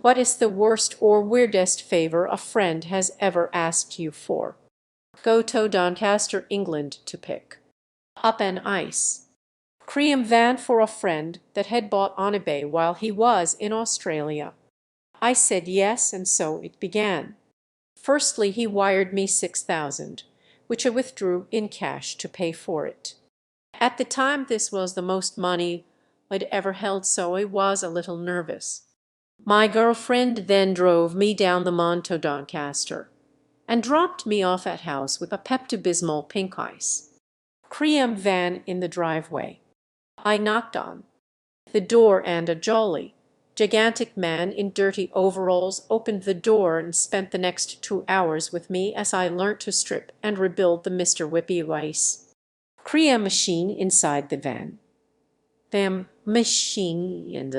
What is the worst or weirdest favor a friend has ever asked you for? Go to Doncaster, England to pick up an ice cream van for a friend that had bought on eBay while he was in Australia. I said yes, and so it began. Firstly, he wired me 6,000, which I withdrew in cash to pay for it. At the time this was the most money I'd ever held, so I was a little nervous. My girlfriend then drove me down the Mon to Doncaster and dropped me off at house with a Pepto-Bismol pink ice cream van in the driveway. I knocked on the door and a jolly, gigantic man in dirty overalls opened the door and spent the next 2 hours with me as I learnt to strip and rebuild the Mr. Whippy ice cream machine inside the van. The machine and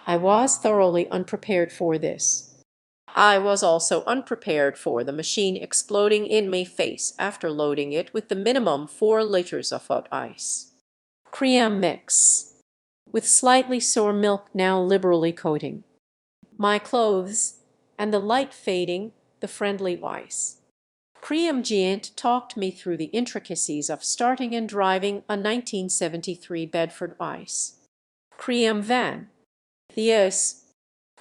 I was thoroughly unprepared for this. I was also unprepared for the machine exploding in my face after loading it with the minimum 4 liters of hot ice cream mix, with slightly sour milk now liberally coating my clothes, and the light fading the friendly ice cream giant talked me through the intricacies of starting and driving a 1973 Bedford ice cream van. The ice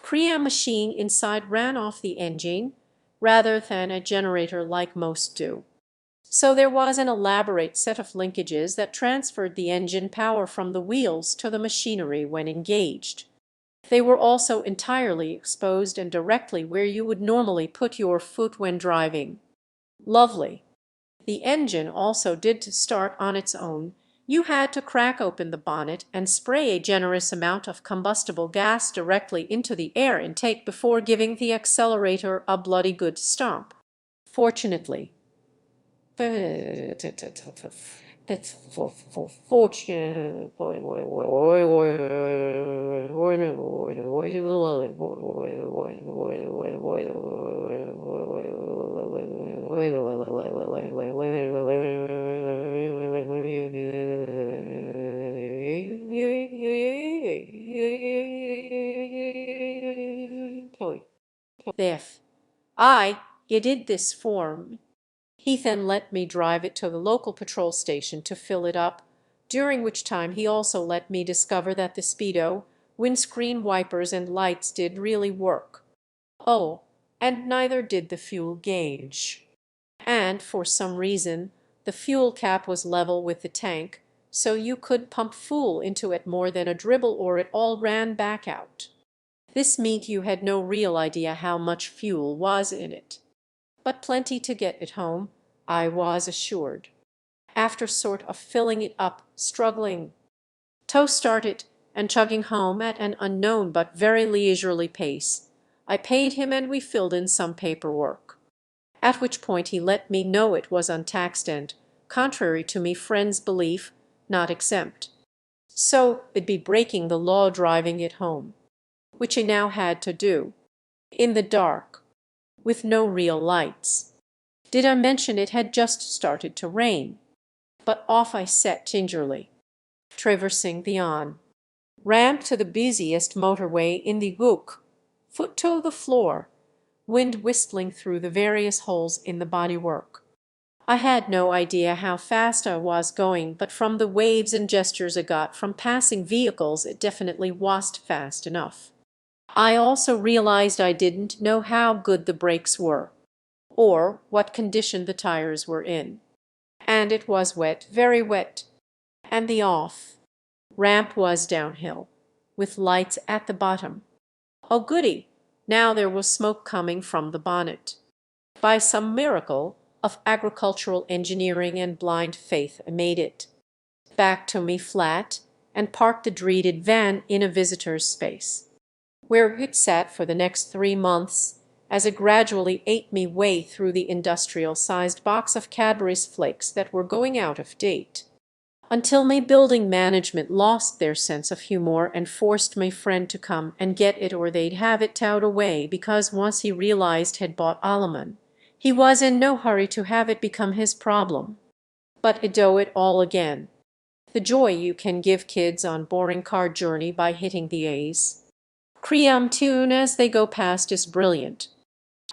cream machine inside ran off the engine rather than a generator like most do. So there was an elaborate set of linkages that transferred the engine power from the wheels to the machinery when engaged. They were also entirely exposed and directly where you would normally put your foot when driving. Lovely. The engine also did to start on its own. You had to crack open the bonnet and spray a generous amount of combustible gas directly into the air intake before giving the accelerator a bloody good stomp. Fortunately, that's fortunate. If you did this for me. He then let me drive it to the local patrol station to fill it up, during which time he also let me discover that the speedo, windscreen wipers, and lights did really work. Oh, and neither did the fuel gauge. And for some reason, the fuel cap was level with the tank, so you could pump fuel into it more than a dribble or it all ran back out. This meant you had no real idea how much fuel was in it. But plenty to get it home, I was assured. After sort of filling it up, struggling to start it, and chugging home at an unknown but very leisurely pace, I paid him and we filled in some paperwork. At which point he let me know it was untaxed and, contrary to me friend's belief, not exempt. So it'd be breaking the law driving it home, which he now had to do, in the dark, with no real lights. Did I mention it had just started to rain? But off I set gingerly, traversing the on-ramp to the busiest motorway in the Gook, foot to the floor, wind whistling through the various holes in the bodywork. I had no idea how fast I was going, but from the waves and gestures I got from passing vehicles it definitely wasn't fast enough. I also realized I didn't know how good the brakes were, or what condition the tires were in. And it was wet, very wet, and the off-ramp was downhill, with lights at the bottom. Oh goody, now there was smoke coming from the bonnet. By some miracle of agricultural engineering and blind faith I made it back to me flat and parked the dreaded van in a visitor's space, where it sat for the next 3 months as I gradually ate me way through the industrial-sized box of Cadbury's flakes that were going out of date, until my building management lost their sense of humor and forced my friend to come and get it or they'd have it towed away, because once he realized had bought Alaman, he was in no hurry to have it become his problem. But I do it all again. The joy you can give kids on boring car journey by hitting the A's. Cream tune as they go past is brilliant.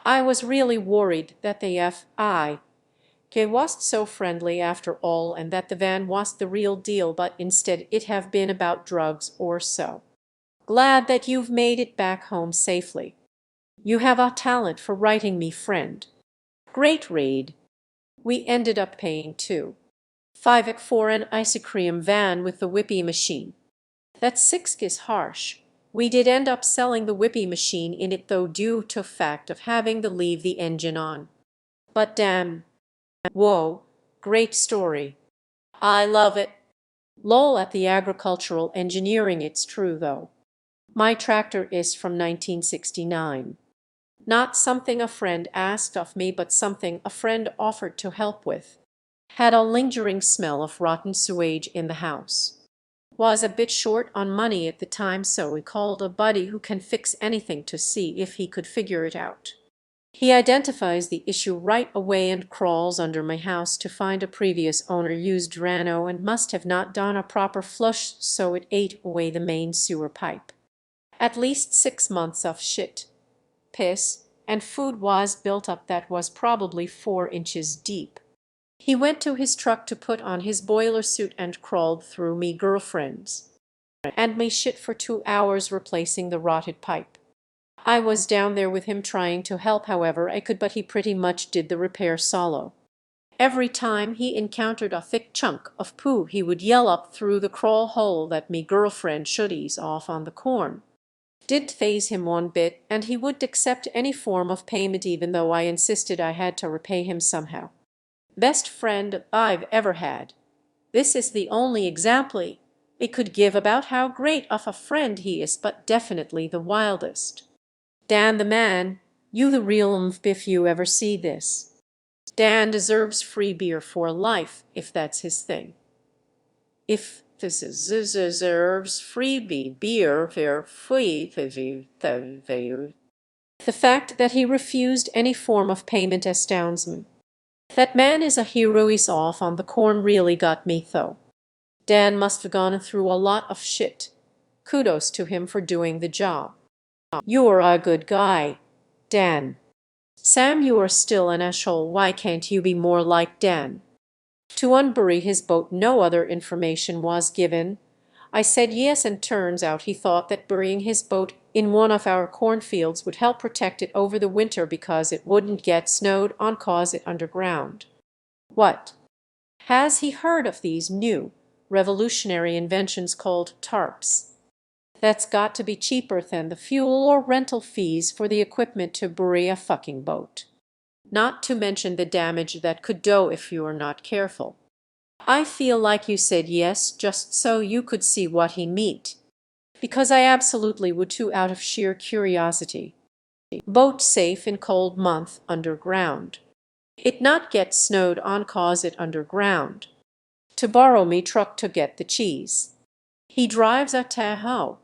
I was really worried that the F.I.K. wasn't so friendly after all and that the van was the real deal, but instead it have been about drugs or so. Glad that you've made it back home safely. You have a talent for writing me, friend. Great read. We ended up paying £2.5 for an ice cream van with the whippy machine. That 6 is harsh. We did end up selling the whippy machine in it though due to fact of having to leave the engine on. But damn. Whoa, great story. I love it. Lol at the agricultural engineering, it's true though. My tractor is from 1969. Not something a friend asked of me, but something a friend offered to help with. Had a lingering smell of rotten sewage in the house. Was a bit short on money at the time, so we called a buddy who can fix anything to see if he could figure it out. He identifies the issue right away and crawls under my house to find a previous owner used Drano and must have not done a proper flush, so it ate away the main sewer pipe. At least 6 months of shit, piss, and food was built up that was probably 4 inches deep. He went to his truck to put on his boiler suit and crawled through me girlfriends and me shit for 2 hours replacing the rotted pipe. I was down there with him trying to help however I could, but he pretty much did the repair solo. Every time he encountered a thick chunk of poo he would yell up through the crawl hole that me girlfriend should ease off on the corn. Didn't faze him one bit, and he would accept any form of payment even though I insisted I had to repay him somehow. Best friend I've ever had. This is the only example I could give about how great of a friend he is, but definitely the wildest. Dan the man, you the real umf if you ever see this. Dan deserves free beer for life if that's his thing. If this is deserves free beer for free. The fact that he refused any form of payment astounds me. That man is a hero. He's off on the corn really got me though. Dan must have gone through a lot of shit. Kudos to him for doing the job. You're a good guy, Dan. Sam, you are still an asshole. Why can't you be more like Dan? To unbury his boat no other information was given. I said yes, and turns out he thought that burying his boat in one of our cornfields would help protect it over the winter because it wouldn't get snowed on cause it underground. What? Has he heard of these new revolutionary inventions called tarps? That's got to be cheaper than the fuel or rental fees for the equipment to bury a fucking boat. Not to mention the damage that could do if you are not careful. I feel like you said yes just so you could see what he meant. Because I absolutely would too out of sheer curiosity. Boat safe in cold month underground. It not get snowed on cause it underground. To borrow me truck to get the cheese. He drives a Tahoe.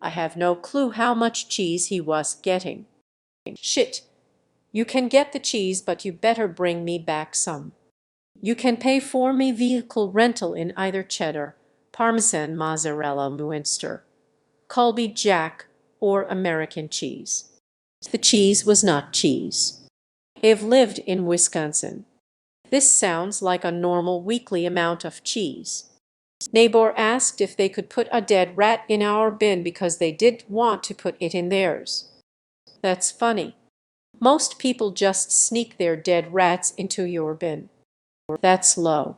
I have no clue how much cheese he was getting. Shit. You can get the cheese, but you better bring me back some. You can pay for me vehicle rental in either cheddar, Parmesan, mozzarella, Munster, Colby Jack, or American cheese. The cheese was not cheese. I've lived in Wisconsin. This sounds like a normal weekly amount of cheese. Neighbor asked if they could put a dead rat in our bin because they didn't want to put it in theirs. That's funny. Most people just sneak their dead rats into your bin. That's low.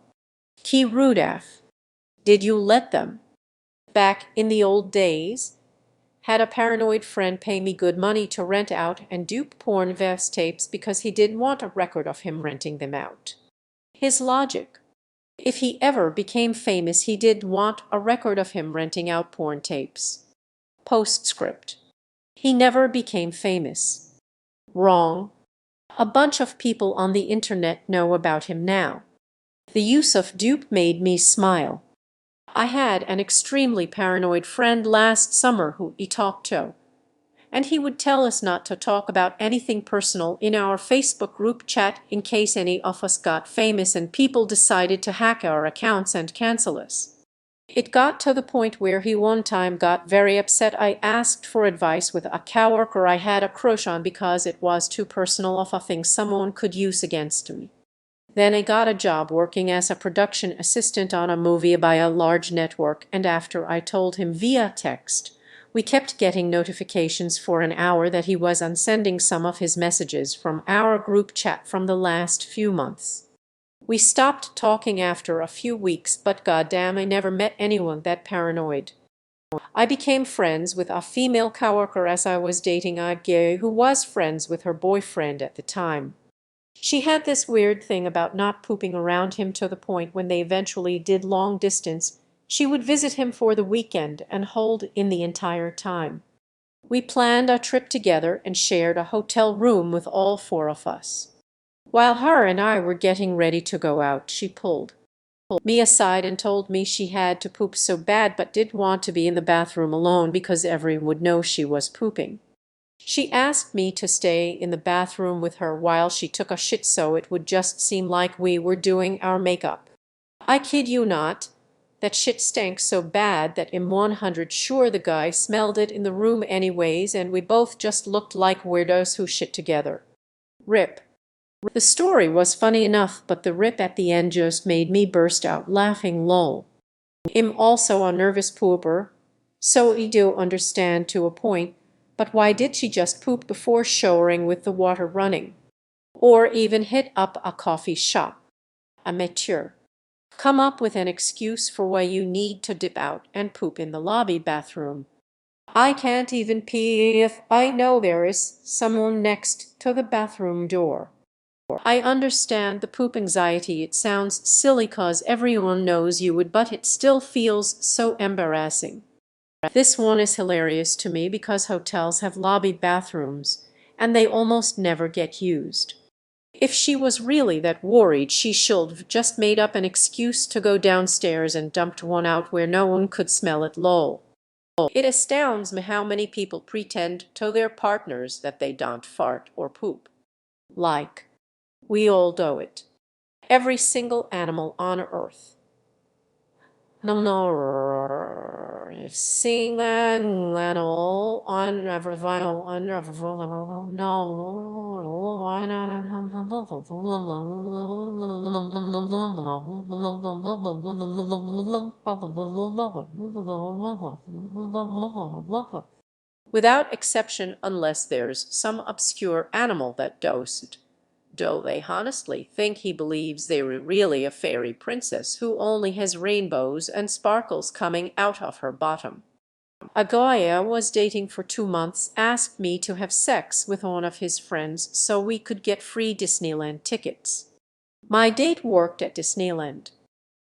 Key Rudaf. Did you let them? Back in the old days, had a paranoid friend pay me good money to rent out and dupe porn vest tapes because he didn't want a record of him renting them out. His logic. If he ever became famous, he didn't want a record of him renting out porn tapes. Postscript. He never became famous. Wrong. A bunch of people on the internet know about him now. The use of dupe made me smile. I had an extremely paranoid friend last summer who I talked to, and he would tell us not to talk about anything personal in our Facebook group chat in case any of us got famous and people decided to hack our accounts and cancel us. It got to the point where he one time got very upset. I asked for advice with a coworker I had a crush on because it was too personal of a thing someone could use against me. Then I got a job working as a production assistant on a movie by a large network, and after I told him via text, we kept getting notifications for an hour that he was unsending some of his messages from our group chat from the last few months. We stopped talking after a few weeks, but goddamn, I never met anyone that paranoid. I became friends with a female coworker as I was dating a guy who was friends with her boyfriend at the time. She had this weird thing about not pooping around him to the point when they eventually did long distance, she would visit him for the weekend and hold in the entire time. We planned a trip together and shared a hotel room with all four of us. While her and I were getting ready to go out, she pulled me aside and told me she had to poop so bad but didn't want to be in the bathroom alone because everyone would know she was pooping. She asked me to stay in the bathroom with her while she took a shit so it would just seem like we were doing our makeup. I kid you not, that shit stank so bad that I'm 100 sure the guy smelled it in the room anyways, and we both just looked like weirdos who shit together. Rip. The story was funny enough, but the rip at the end just made me burst out laughing lol. I'm also a nervous pooper, so I do understand to a point, but why did she just poop before showering with the water running? Or even hit up a coffee shop? Amateur. Come up with an excuse for why you need to dip out and poop in the lobby bathroom. I can't even pee if I know there is someone next to the bathroom door. I understand the poop anxiety. It sounds silly cause everyone knows you would, but it still feels so embarrassing. This one is hilarious to me because hotels have lobby bathrooms and they almost never get used. If she was really that worried, she should have just made up an excuse to go downstairs and dumped one out where no one could smell it lol. It astounds me how many people pretend to their partners that they don't fart or poop. Like, we all do it. Every single animal on earth. No, seeing that animal on every vinyl, on every no, why not? Without exception, unless there's some obscure animal that dosed. Do they honestly think he believes they're really a fairy princess who only has rainbows and sparkles coming out of her bottom? A guy I was dating for 2 months asked me to have sex with one of his friends so we could get free Disneyland tickets. My date worked at Disneyland.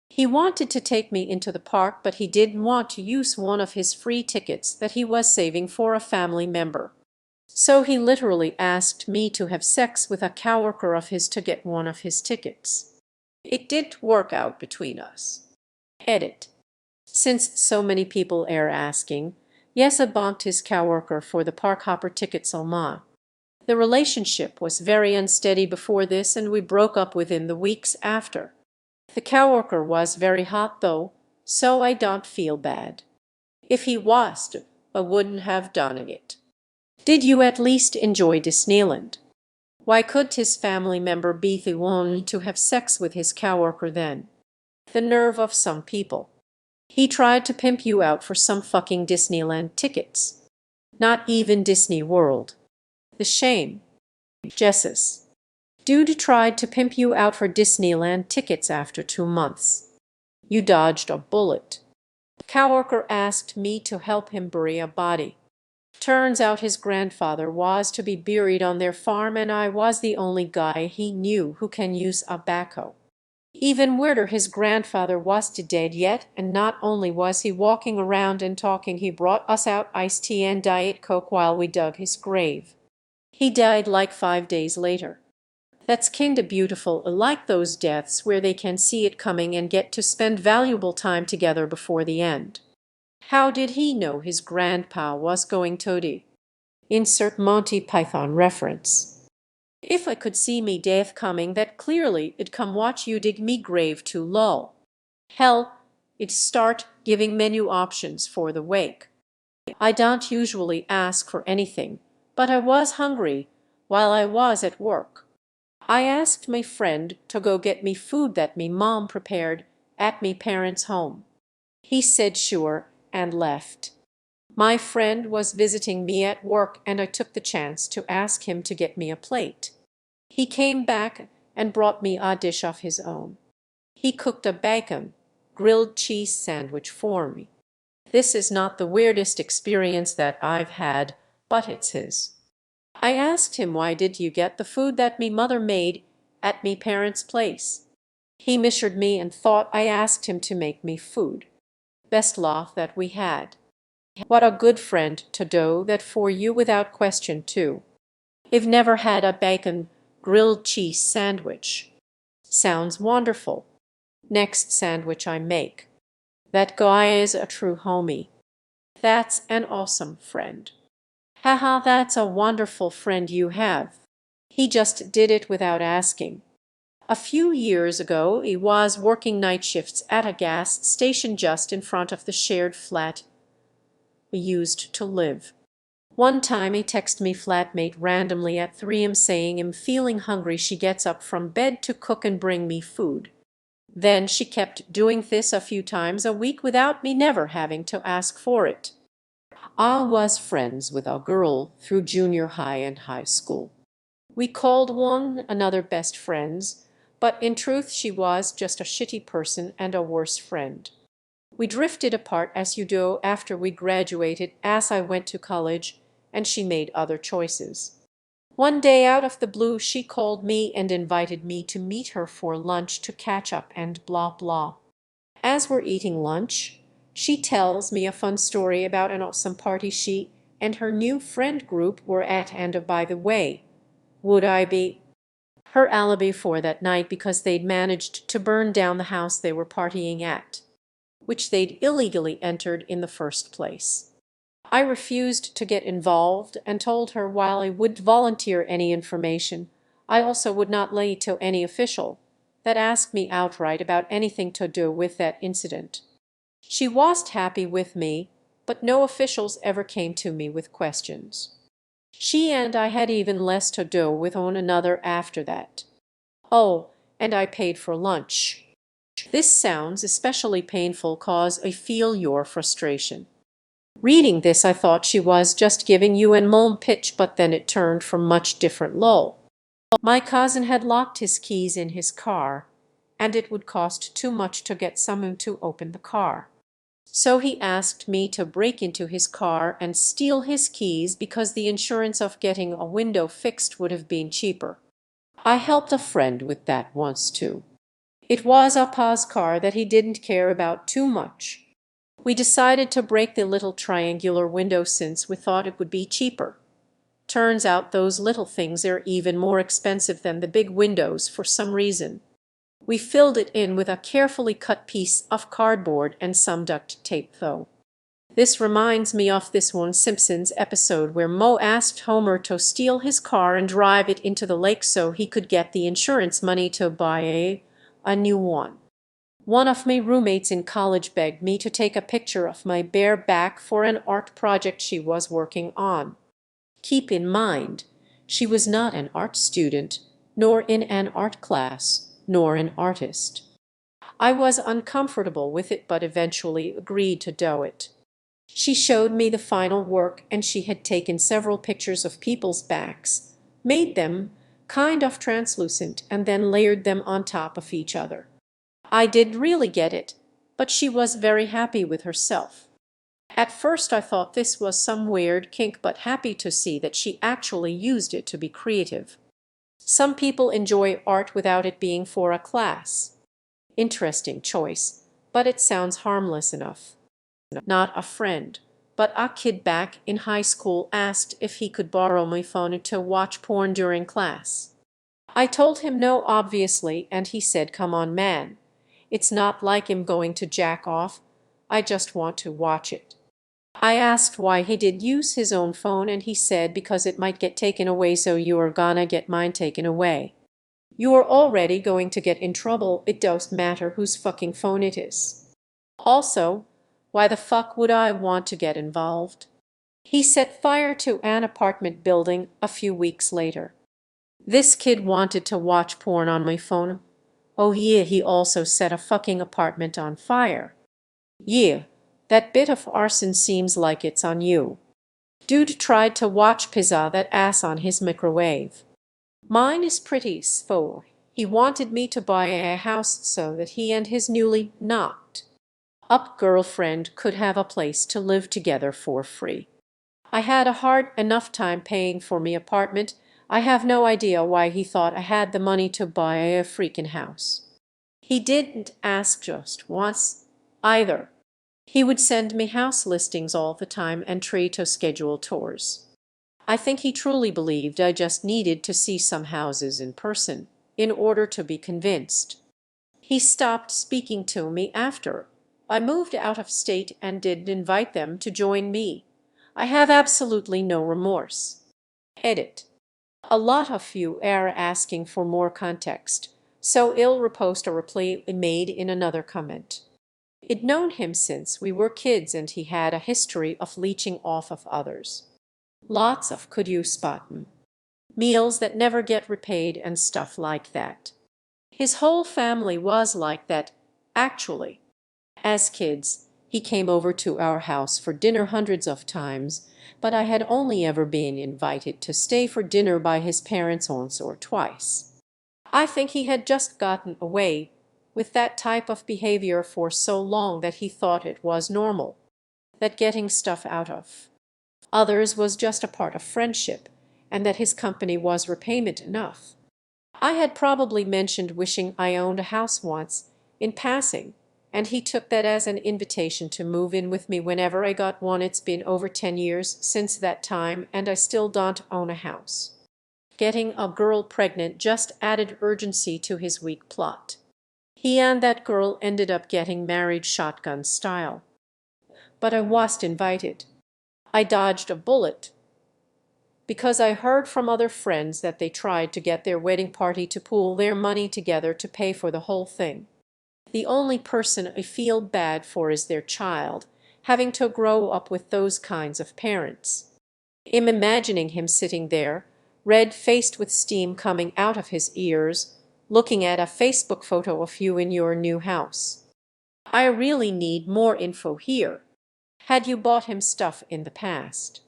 He wanted to take me into the park, but he didn't want to use one of his free tickets that he was saving for a family member. So he literally asked me to have sex with a coworker of his to get one of his tickets. It didn't work out between us. Edit. Since so many people are asking, yes, I bonked his coworker for the park hopper tickets Alma. The relationship was very unsteady before this and we broke up within the weeks after. The coworker was very hot though, so I don't feel bad. If he was, I wouldn't have done it. Did you at least enjoy Disneyland? Why could his family member be the one to have sex with his coworker then? The nerve of some people. He tried to pimp you out for some fucking Disneyland tickets. Not even Disney World. The shame. Jessus. Dude tried to pimp you out for Disneyland tickets after 2 months. You dodged a bullet. Coworker asked me to help him bury a body. Turns out his grandfather was to be buried on their farm and I was the only guy he knew who can use a backhoe. Even weirder, his grandfather wasn't dead yet, and not only was he walking around and talking, he brought us out iced tea and Diet Coke while we dug his grave. He died like 5 days later. That's kinda beautiful. I like those deaths where they can see it coming and get to spend valuable time together before the end. How did he know his grandpa was going to die? Insert Monty Python reference. If I could see me death coming, that clearly it'd come watch you dig me grave too lol. Hell, It start giving menu options for the wake. I don't usually ask for anything, but I was hungry while I was at work. I asked my friend to go get me food that me mom prepared at me parents' home. He said sure and left. My friend was visiting me at work and I took the chance to ask him to get me a plate. He came back and brought me a dish of his own. He cooked a bacon, grilled cheese sandwich for me. This is not the weirdest experience that I've had, but it's his. I asked him, why did you get the food that me mother made at me parents' place? He measured me and thought I asked him to make me food. Best laugh that we had. What a good friend to do that for you without question too. I've never had a bacon grilled cheese sandwich. Sounds wonderful. Next sandwich I make. That guy is a true homie. That's an awesome friend. Haha, that's a wonderful friend you have. He just did it without asking. A few years ago, he was working night shifts at a gas station just in front of the shared flat we used to live. One time he texted me flatmate randomly at 3 a.m. saying I'm feeling hungry. She gets up from bed to cook and bring me food. Then she kept doing this a few times a week without me never having to ask for it. I was friends with a girl through junior high and high school. We called one another best friends, but in truth she was just a shitty person and a worse friend. We drifted apart as you do after we graduated, as I went to college and she made other choices. One day out of the blue she called me and invited me to meet her for lunch to catch up and blah blah. As we're eating lunch, she tells me a fun story about an awesome party she and her new friend group were at, and by the way, would I be her alibi for that night because they'd managed to burn down the house they were partying at, which they'd illegally entered in the first place. I refused to get involved and told her while I would volunteer any information, I also would not lay to any official that asked me outright about anything to do with that incident. She wasn't happy with me, but no officials ever came to me with questions. She and I had even less to do with one another after that. Oh, and I paid for lunch. This sounds especially painful cause I feel your frustration. Reading this I thought she was just giving you an mom pitch, but then it turned from much different lol. My cousin had locked his keys in his car, and it would cost too much to get someone to open the car. So he asked me to break into his car and steal his keys because the insurance of getting a window fixed would have been cheaper. I helped a friend with that once too. It was a Pa's car that he didn't care about too much. We decided to break the little triangular window since we thought it would be cheaper. Turns out those little things are even more expensive than the big windows for some reason. We filled it in with a carefully cut piece of cardboard and some duct tape though. This reminds me of this one Simpsons episode where Moe asked Homer to steal his car and drive it into the lake so he could get the insurance money to buy a new one. One of my roommates in college begged me to take a picture of my bare back for an art project she was working on. Keep in mind, she was not an art student, nor in an art class, nor an artist. I was uncomfortable with it but eventually agreed to do it. She showed me the final work and she had taken several pictures of people's backs, made them kind of translucent and then layered them on top of each other. I didn't really get it, but she was very happy with herself. At first I thought this was some weird kink, but happy to see that she actually used it to be creative. Some people enjoy art without it being for a class. Interesting choice, but it sounds harmless enough. Not a friend, but a kid back in high school asked if he could borrow my phone to watch porn during class. I told him no obviously, and he said, "Come on, man. It's not like I'm going to jack off. I just want to watch it." I asked why he did use his own phone and he said because it might get taken away, so you are gonna get mine taken away. You are already going to get in trouble, it doesn't matter whose fucking phone it is. Also, why the fuck would I want to get involved? He set fire to an apartment building a few weeks later. This kid wanted to watch porn on my phone. Oh yeah, he also set a fucking apartment on fire. Yeah, that bit of arson seems like it's on you. Dude tried to watch pizza that ass on his microwave. Mine is pretty slow. He wanted me to buy a house so that he and his newly knocked up girlfriend could have a place to live together for free. I had a hard enough time paying for me apartment. I have no idea why he thought I had the money to buy a freaking house. He didn't ask just once either. He would send me house listings all the time and try to schedule tours. I think he truly believed I just needed to see some houses in person in order to be convinced. He stopped speaking to me after I moved out of state and did invite them to join me. I have absolutely no remorse. Edit. A lot of you are asking for more context, so I'll repost a reply made in another comment. I'd known him since we were kids and he had a history of leeching off of others. Lots of could you spot him? Meals that never get repaid and stuff like that. His whole family was like that, actually. As kids, he came over to our house for dinner hundreds of times, but I had only ever been invited to stay for dinner by his parents once or twice. I think he had just gotten away with that type of behavior for so long that he thought it was normal, that getting stuff out of others was just a part of friendship, and that his company was repayment enough. I had probably mentioned wishing I owned a house once, in passing, and he took that as an invitation to move in with me whenever I got one. It's been over 10 years since that time, and I still don't own a house. Getting a girl pregnant just added urgency to his weak plot. He and that girl ended up getting married shotgun style. But I wasn't invited. I dodged a bullet because I heard from other friends that they tried to get their wedding party to pool their money together to pay for the whole thing. The only person I feel bad for is their child, having to grow up with those kinds of parents. I'm imagining him sitting there, red-faced with steam coming out of his ears, looking at a Facebook photo of you in your new house. I really need more info here. Had you bought him stuff in the past?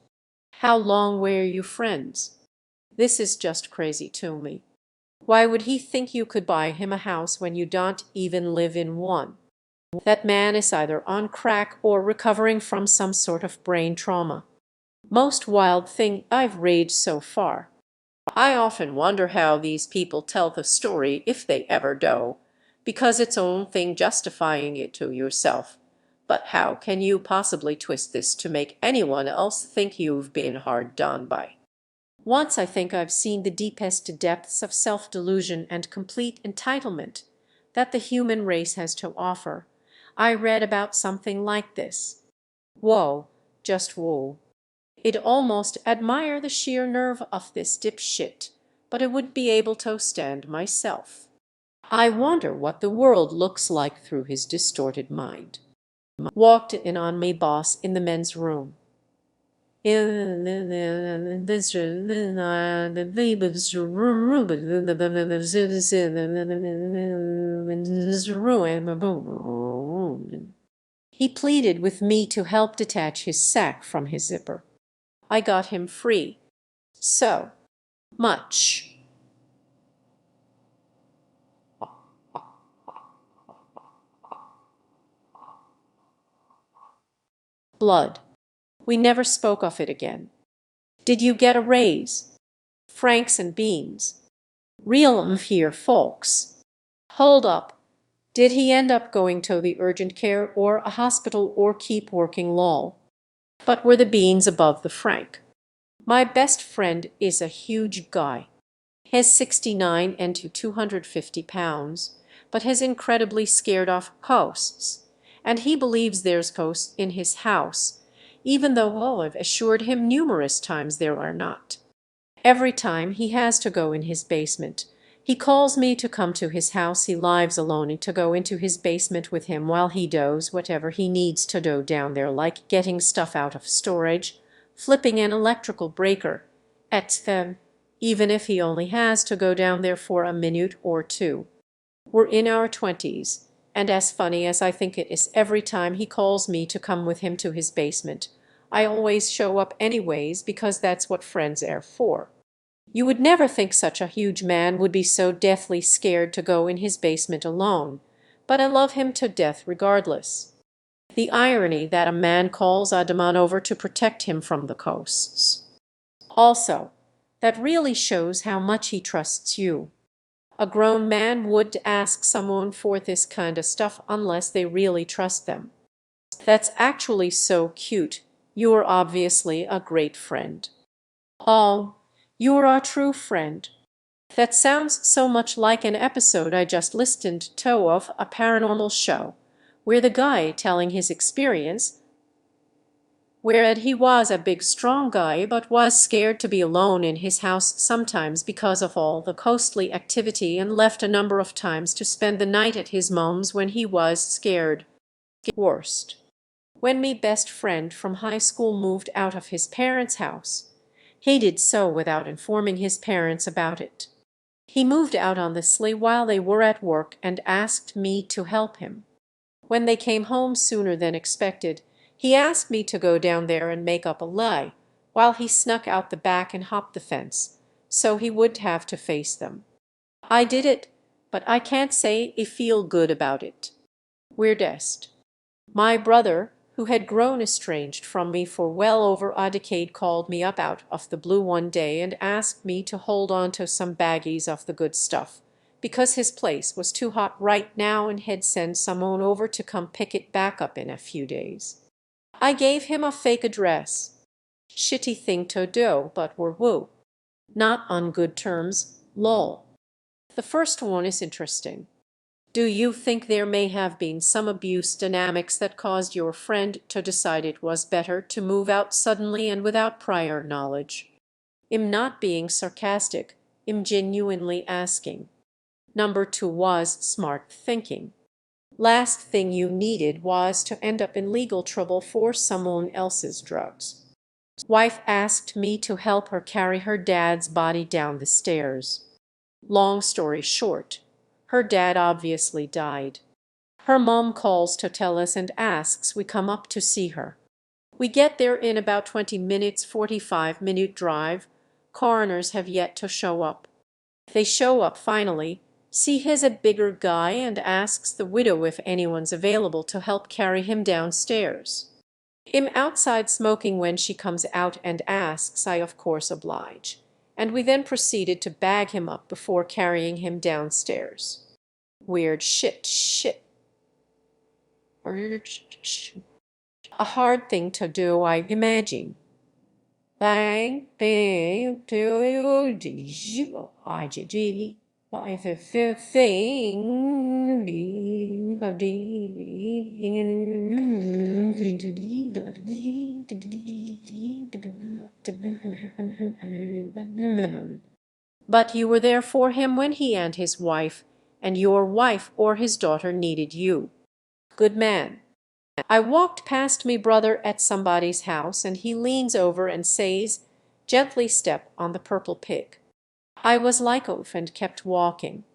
How long were you friends? This is just crazy to me. Why would he think you could buy him a house when you don't even live in one? That man is either on crack or recovering from some sort of brain trauma. Most wild thing I've read so far. I often wonder how these people tell the story if they ever do, because it's own thing justifying it to yourself. But how can you possibly twist this to make anyone else think you've been hard done by? Once I think I've seen the deepest depths of self-delusion and complete entitlement that the human race has to offer. I read about something like this. Whoa, just whoa. I'd almost admire the sheer nerve of this dipshit, but I wouldn't be able to stand myself. I wonder what the world looks like through his distorted mind. Walked in on me boss in the men's room. In this room. He pleaded with me to help detach his sack from his zipper. I got him free. So much. Blood. We never spoke of it again. Did you get a raise? Franks and beans. Real 'em here, folks. Hold up. Did he end up going to the urgent care or a hospital or keep working lol? But were the beans above the frank? My best friend is a huge guy. He's 69 and to 250 pounds, but has incredibly scared off ghosts, and he believes there's ghosts in his house, even though I've assured him numerous times there are not. Every time he has to go in his basement, He calls me to come to his house. He lives alone and to go into his basement with him while he does whatever he needs to do down there, like getting stuff out of storage, flipping an electrical breaker, etc., even if he only has to go down there for a minute or two. We're in our 20s, and as funny as I think it is, every time he calls me to come with him to his basement, I always show up anyways because that's what friends are for. You would never think such a huge man would be so deathly scared to go in his basement alone, but I love him to death regardless. The irony that a man calls Adaman over to protect him from the coasts. Also, that really shows how much he trusts you. A grown man would ask someone for this kind of stuff unless they really trust them. That's actually so cute. You're obviously a great friend. Oh, you're a true friend. That sounds so much like an episode I just listened to of a paranormal show, where the guy telling his experience, where he was a big strong guy but was scared to be alone in his house sometimes because of all the ghostly activity and left a number of times to spend the night at his mom's when he was scared. Worst. When me best friend from high school moved out of his parents' house, he did so without informing his parents about it. He moved out on the sly while they were at work and asked me to help him. When they came home sooner than expected, he asked me to go down there and make up a lie, while he snuck out the back and hopped the fence, so he would have to face them. I did it, but I can't say I feel good about it. Weirdest. My brother, who had grown estranged from me for well over a decade, called me up out of the blue one day and asked me to hold on to some baggies of the good stuff, because his place was too hot right now and he'd send someone over to come pick it back up in a few days. I gave him a fake address. Shitty thing to do, but we're woo. Not on good terms, lol. The first one is interesting. Do you think there may have been some abuse dynamics that caused your friend to decide it was better to move out suddenly and without prior knowledge? I'm not being sarcastic, I'm genuinely asking. Number 2 was smart thinking. Last thing you needed was to end up in legal trouble for someone else's drugs. Wife asked me to help her carry her dad's body down the stairs. Long story short, her dad obviously died. Her mom calls to tell us and asks we come up to see her. We get there in about 20 minutes, 45-minute drive. Coroners have yet to show up. They show up finally, see he's a bigger guy, and asks the widow if anyone's available to help carry him downstairs. I'm outside smoking when she comes out and asks. I of course oblige, and we then proceeded to bag him up before carrying him downstairs. Weird shit. A hard thing to do, I imagine. Bang, bang, IGG. But you were there for him when he and his wife, and your wife or his daughter needed you. Good man. I walked past me brother at somebody's house, and he leans over and says, "Gently step on the purple pig." I was like oaf and kept walking.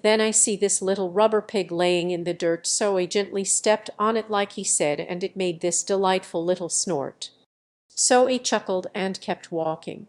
Then I see this little rubber pig laying in the dirt, so I gently stepped on it like he said, and it made this delightful little snort. So I chuckled and kept walking.